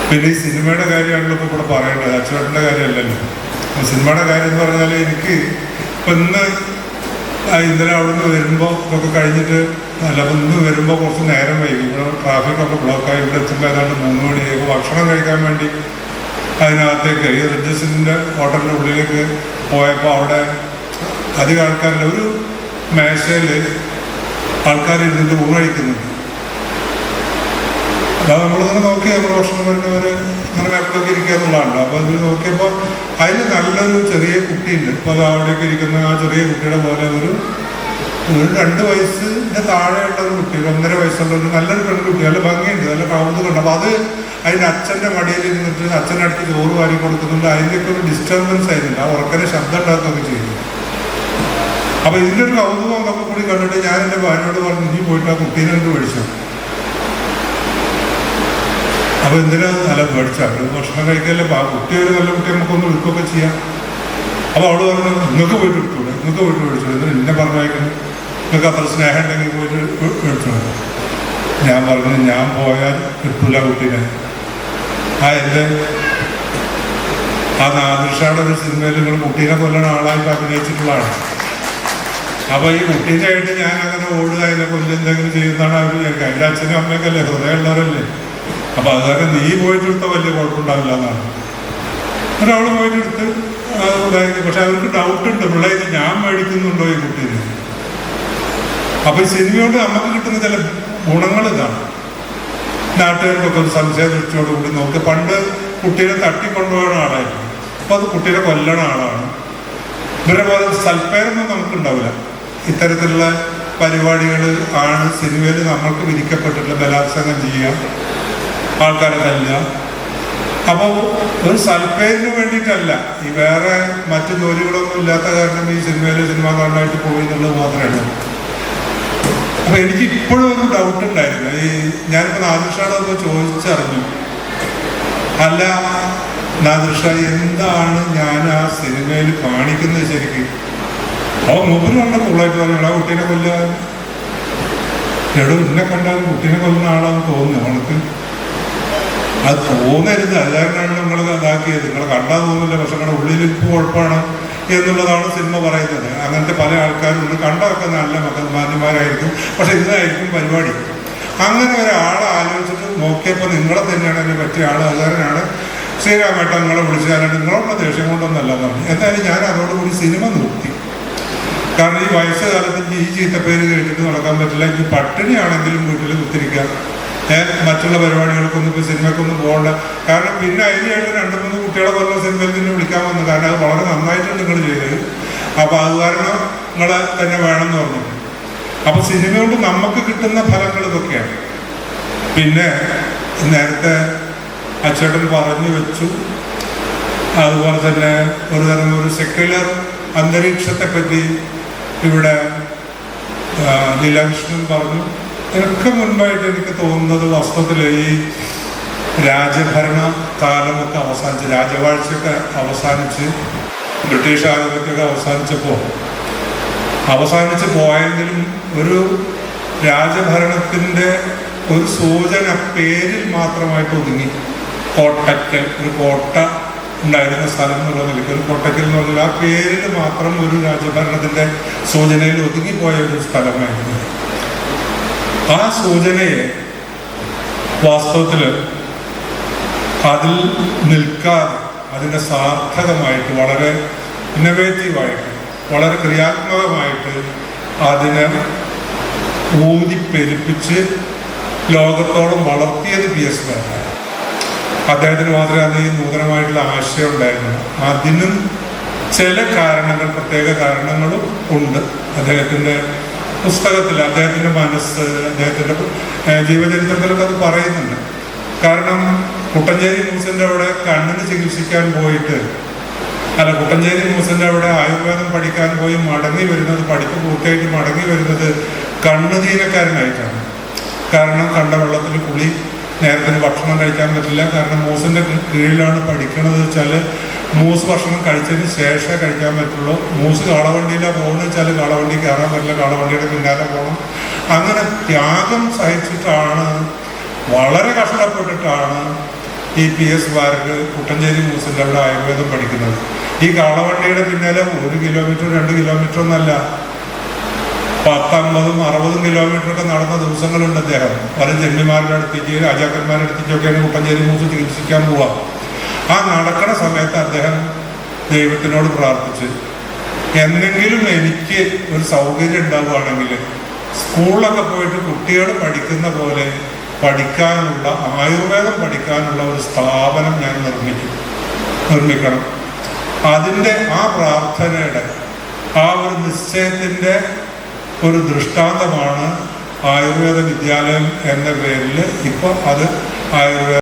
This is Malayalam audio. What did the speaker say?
പിന്നെ ഈ സിനിമയുടെ കാര്യമാണല്ലോ ഇപ്പോൾ ഇവിടെ പറയേണ്ടത്, അച്ചുവേട്ടൻ്റെ കാര്യമല്ലല്ലോ. സിനിമയുടെ കാര്യം എന്ന് പറഞ്ഞാൽ എനിക്ക് ഇപ്പം ഇന്നലെ അവിടെ നിന്ന് വരുമ്പോൾ ഇതൊക്കെ കഴിഞ്ഞിട്ട് അല്ല, അപ്പം ഇന്ന് വരുമ്പോൾ കുറച്ച് നേരം വൈകി. ഇവിടെ ട്രാഫിക്കൊക്കെ ബ്ലോക്കായി. ഇവിടെ എത്തുമ്പോൾ ഏതാണ്ട് 3 മണിയായി. ഭക്ഷണം കഴിക്കാൻ വേണ്ടി അതിനകത്തേക്ക് ഈ റിജസിൻ്റെ ഹോട്ടലിൻ്റെ ഉള്ളിലേക്ക് പോയപ്പോൾ അവിടെ അധികം ആൾക്കാരില്ല. ഒരു മേശയിൽ ആൾക്കാർ ഇരുന്നിട്ട് ഊണ് കഴിക്കുന്നുണ്ട്. അതാ നമ്മളിങ്ങനെ നോക്കി നമ്മൾ ഭക്ഷണം വരുന്നവർ ഇങ്ങനെ മേപ്പൊക്കെ ഇരിക്കുക എന്നുള്ളതാണല്ലോ. അപ്പോൾ ഇത് നോക്കിയപ്പോൾ അതിൽ നല്ലൊരു ചെറിയ കുട്ടിയുണ്ട്. ഇപ്പോൾ അത് അവിടേക്ക് ഇരിക്കുന്ന ആ ചെറിയ കുട്ടിയുടെ പോലെ ഒരു 2 വയസ്സിൻ്റെ താഴെയുള്ള ഒരു കുട്ടി, 1.5 വയസ്സുള്ള ഒരു നല്ലൊരു പെൺകുട്ടി, നല്ല ഭംഗിയുണ്ട്, നല്ല കൗതുകമുണ്ട്. അപ്പോൾ അത് അതിൻ്റെ അച്ഛൻ്റെ മടിയിൽ ഇരുന്നിട്ട് അച്ഛനടുത്ത് ചോറ് വാരി കൊടുക്കുന്നുണ്ട്. അതിൻ്റെയൊക്കെ ഒരു ഡിസ്റ്റർബൻസ് ആയിരുന്നില്ല. ആ ഉറക്കനെ ശബ്ദം ഉണ്ടാക്കുകയൊക്കെ ചെയ്യുന്നു. അപ്പോൾ ഇതിൻ്റെ ഒരു കൗതുകം ഒക്കെ കൂടി കണ്ടിട്ട് ഞാൻ എൻ്റെ ഭാര്യയോട് പറഞ്ഞു, നീ പോയിട്ട് ആ കുട്ടീനെ കൊണ്ട് മേടിച്ചു. അപ്പോൾ എന്തിനാ നല്ല മേടിച്ചാൽ ഭക്ഷണം കഴിക്കല്ലേ, ആ കുട്ടി ഒരു നല്ല കുട്ടി നമുക്കൊന്ന് എടുക്കുകയൊക്കെ ചെയ്യാം. അപ്പോൾ അവള് പറഞ്ഞു, നിങ്ങൾക്ക് പോയിട്ട് എടുത്തൂടെ, നിങ്ങൾക്ക് പോയിട്ട് മേടിച്ചോളൂ, എന്നിട്ട് എന്നെ പറഞ്ഞേക്കുന്നു, നിങ്ങൾക്ക് അത്ര സ്നേഹം ഉണ്ടെങ്കിൽ പോയിട്ട് മേടിച്ചോളൂ. ഞാൻ പറഞ്ഞു, ഞാൻ പോയാൽ കിട്ടൂല കുട്ടീനെ. എൻ്റെ ആ നാദിർഷയുടെ ഒരു സിനിമയിൽ നിങ്ങൾ കുട്ടീനെ കൊല്ലണ ആളായിട്ട് അഭിനയിച്ചിട്ടുള്ളതാണ്. അപ്പോൾ ഈ കുട്ടീൻ്റെ ആയിട്ട് ഞാൻ അങ്ങനെ ഓടുക, അതിനെ കൊല്ലെന്തെങ്കിലും ചെയ്യുന്നതാണ് അവർ വിചാരിക്കുക. എൻ്റെ അച്ഛനും അമ്മയൊക്കെ അല്ലേ, ഹൃദയമുള്ളവരല്ലേ. അപ്പോൾ അത് കാരണം നീ പോയിട്ടെടുത്ത വലിയ കുഴപ്പമുണ്ടാവില്ല എന്നാണ്. എന്നിട്ട് അവൾ പോയിട്ടെടുത്ത് പക്ഷെ അവർക്ക് ഡൗട്ടുണ്ട്, പിള്ളേര് ഞാൻ മേടിക്കുന്നുണ്ടോ ഈ കുട്ടീനെ. അപ്പോൾ ഈ സിനിമയോട് നമുക്ക് കിട്ടുന്ന ചില ഗുണങ്ങൾ ഇതാണ്. നാട്ടുകാർക്കൊക്കെ ഒരു സംശയ ദൃഷ്ടിയോടുകൂടി നോക്കി. പണ്ട് കുട്ടീനെ തട്ടിക്കൊണ്ടുപോകുന്ന ആളായിരുന്നു, അപ്പോൾ അത് കുട്ടീനെ കൊല്ലണ ആളാണ്. ഇവരെ പോലെ സൽപ്പേരൊന്നും നമുക്കുണ്ടാവില്ല. ഇത്തരത്തിലുള്ള പരിപാടികൾ ആണ് സിനിമയിൽ നമ്മൾക്ക് വിധിക്കപ്പെട്ടിട്ടുള്ള. ബലാത്സംഗം ചെയ്യുക, ആൾക്കാരെ തല്ലുക. അപ്പോൾ ഒരു സൽപ്പേരിന് വേണ്ടിയിട്ടല്ല, ഈ വേറെ മറ്റു ജോലികളൊന്നും ഇല്ലാത്ത കാരണം ഈ സിനിമയിൽ സിനിമാക്കാരനായിട്ട് പോയി എന്നുള്ളത് മാത്രമേ. അപ്പോൾ എനിക്ക് ഇപ്പോഴും ഒരു ഡൗട്ട് ഉണ്ടായിരുന്നു. ഈ ഞാനിപ്പോൾ നാദിർഷയോടൊക്കെ ചോദിച്ചറിഞ്ഞു, അല്ല നാദിർഷ, എന്താണ് ഞാൻ ആ സിനിമയിൽ കാണിക്കുന്നത് ശരിക്കും? അപ്പോൾ മൂപ്പര് കണ്ട കൂളായിട്ട് പറഞ്ഞു, ആ കുട്ടീനെ കൊല്ലാൻ എടോ, എന്നെ കണ്ടാൽ കുട്ടീനെ കൊല്ലുന്ന ആളാന്ന് തോന്നുന്നു അവൾക്ക്. അത് തോന്നരുത്, അത് കാരണമാണ് നിങ്ങൾ ഇതാക്കിയത്. നിങ്ങൾ കണ്ടാൽ തോന്നില്ല, പക്ഷെ നിങ്ങളുടെ ഉള്ളിൽ ഇപ്പോൾ കുഴപ്പമാണ് എന്നുള്ളതാണ് സിനിമ പറയുന്നത്. അങ്ങനത്തെ പല ആൾക്കാരുണ്ട്, കണ്ടൊക്കെ നല്ല മാന്യന്മാരായിരിക്കും, പക്ഷെ ഇതായിരിക്കും പരിപാടി. അങ്ങനെ ഒരാളെ ആലോചിച്ചിട്ട് നോക്കിയപ്പോൾ നിങ്ങളെ തന്നെയാണ് അതിന് പറ്റിയ ആൾ. അത് കാരണമാണ് ശ്രീരാമേട്ട നിങ്ങളെ വിളിച്ചാലും നിങ്ങളുള്ള ദേഷ്യം കൊണ്ടൊന്നല്ല പറഞ്ഞു. എന്തായാലും ഞാൻ അതോടുകൂടി സിനിമ നിർത്തി. കാരണം ഈ വയസ്സുകാലത്ത് ഈ ചീത്തപ്പേര് കേട്ടിട്ട് നടക്കാൻ പറ്റില്ല. ഈ പട്ടിണിയാണെങ്കിലും വീട്ടിൽ കുത്തിരിക്കാം, മറ്റുള്ള പരിപാടികൾക്കൊന്നും ഇപ്പോൾ സിനിമയ്ക്കൊന്നും പോകണ്ട. കാരണം പിന്നെ അതിനായിട്ട് 2-3 കുട്ടികളെ പോലെ സിനിമയിൽ തന്നെ വിളിക്കാൻ വന്നു. കാരണം അത് വളരെ നന്നായിട്ട് നിങ്ങൾ ചെയ്തത്. അപ്പോൾ അത് കാരണം നിങ്ങളെ തന്നെ വേണമെന്ന് പറഞ്ഞു. അപ്പോൾ സിനിമ കൊണ്ട് നമുക്ക് കിട്ടുന്ന ഫലങ്ങൾ ഇതൊക്കെയാണ്. പിന്നെ നേരത്തെ അച്ചേട്ടൻ പറഞ്ഞു വെച്ചു, അതുപോലെ തന്നെ ഒരു തരം ഒരു സെക്യുലർ അന്തരീക്ഷത്തെപ്പറ്റി ഇവിടെ ലീലാകൃഷ്ണൻ പറഞ്ഞു. ഇതിനൊക്കെ മുൻപായിട്ട് എനിക്ക് തോന്നുന്നത് വാസ്തവത്തിൽ ഈ രാജഭരണ കാലമൊക്കെ അവസാനിച്ച്, രാജവാഴ്ചയൊക്കെ അവസാനിച്ച്, ബ്രിട്ടീഷ് ആധിപത്യമൊക്കെ അവസാനിച്ച് പോയെങ്കിലും ഒരു രാജഭരണത്തിൻ്റെ ഒരു സൂചന പേരിൽ മാത്രമായിട്ട് ഒതുങ്ങി. കോട്ടയ്ക്കൽ, ഒരു കോട്ട ഉണ്ടായിരുന്ന സ്ഥലം എന്നുള്ള നിലയ്ക്ക് ഒരു കോട്ടയ്ക്കൽ എന്ന് പറഞ്ഞാൽ ആ പേരിൽ മാത്രം ഒരു രാജഭരണത്തിൻ്റെ സൂചനയിൽ ഒതുങ്ങിപ്പോയ ഒരു സ്ഥലമായിരുന്നു. ആ സൂചനയെ വാസ്തവത്തിൽ അതിൽ നിൽക്കാതെ അതിൻ്റെ സാർത്ഥകമായിട്ട്, വളരെ ഇന്നവേറ്റീവായിട്ട്, വളരെ ക്രിയാത്മകമായിട്ട് അതിനെ ഊതിപ്പെരുപ്പിച്ച് ലോകത്തോളം വളർത്തിയത് PS മേനോൻ. അദ്ദേഹത്തിന് മാത്രമേ അത് ഈ നൂതനമായിട്ടുള്ള ആശയം ഉണ്ടായിരുന്നു. അതിനും ചില കാരണങ്ങൾ, പ്രത്യേക കാരണങ്ങളും ഉണ്ട്. അദ്ദേഹത്തിൻ്റെ പുസ്തകത്തിൽ, അദ്ദേഹത്തിൻ്റെ മനസ്സ്, അദ്ദേഹത്തിൻ്റെ ജീവചരിത്രത്തിലൊക്കെ അത് പറയുന്നുണ്ട്. കാരണം കുട്ടഞ്ചേരി മൂസിൻ്റെ അവിടെ കണ്ണിന് ചികിത്സിക്കാൻ പോയിട്ട്, കുട്ടഞ്ചേരി മൂസിൻ്റെ അവിടെ ആയുർവേദം പഠിക്കാൻ പോയി മടങ്ങി വരുന്നത്, പഠിപ്പ് പൂർത്തിയായിട്ട് മടങ്ങി വരുന്നത് കണ്ണുനീരക്കാരനായിട്ടാണ്. കാരണം കണ്ട വെള്ളത്തിൽ കുളി, നേരത്തിന് ഭക്ഷണം കഴിക്കാൻ പറ്റില്ല. കാരണം മൂസിൻ്റെ കീഴിലാണ് പഠിക്കണത് വെച്ചാൽ മൂസ് ഭക്ഷണം കഴിച്ചതിന് ശേഷമേ കഴിക്കാൻ പറ്റുള്ളൂ. മൂസ് കാളവണ്ടിയിലാണ് പോകുന്നത് വെച്ചാൽ കാളവണ്ടി കയറാൻ പറ്റില്ല, കാളവണ്ടിയുടെ പിന്നാലെ പോകണം. അങ്ങനെ ത്യാഗം സഹിച്ചിട്ടാണ്, വളരെ കഷ്ടപ്പെട്ടിട്ടാണ് ഈ PS വാർക്ക് കുട്ടഞ്ചേരി മൂസിൻ്റെ അവിടെ ആയുർവേദം പഠിക്കുന്നത്. ഈ കാളവണ്ടിയുടെ പിന്നാലെ 1 കിലോമീറ്റർ 2 കിലോമീറ്റർ ഒന്നല്ല, 50, 60 കിലോമീറ്ററൊക്കെ നടന്ന ദിവസങ്ങളുണ്ട് അദ്ദേഹം. പല ജന്മിമാരുടെ അടുത്തേക്ക്, രാജാക്കന്മാരുടെ അടുത്തേക്കൊക്കെയാണ് കുട്ടഞ്ചേരി മൂസ് ചികിത്സിക്കാൻ പോവുക. ആ നടക്കുന്ന സമയത്ത് അദ്ദേഹം ദൈവത്തിനോട് പ്രാർത്ഥിച്ച്, എന്തെങ്കിലും എനിക്ക് ഒരു സൗകര്യം ഉണ്ടാവുകയാണെങ്കിൽ സ്കൂളിലൊക്കെ പോയിട്ട് കുട്ടികൾ പഠിക്കുന്ന പോലെ പഠിക്കാനുള്ള, ആയുർവേദം പഠിക്കാനുള്ള ഒരു സ്ഥാപനം ഞാൻ നിർമ്മിക്കണം. അതിൻ്റെ ആ പ്രാർത്ഥനയുടെ ആ ഒരു നിശ്ചയത്തിൻ്റെ ഒരു ദൃഷ്ടാന്തമാണ് ആയുർവേദ വിദ്യാലയം എന്ന പേരിൽ ഇപ്പോൾ അത് ആയുർവേദ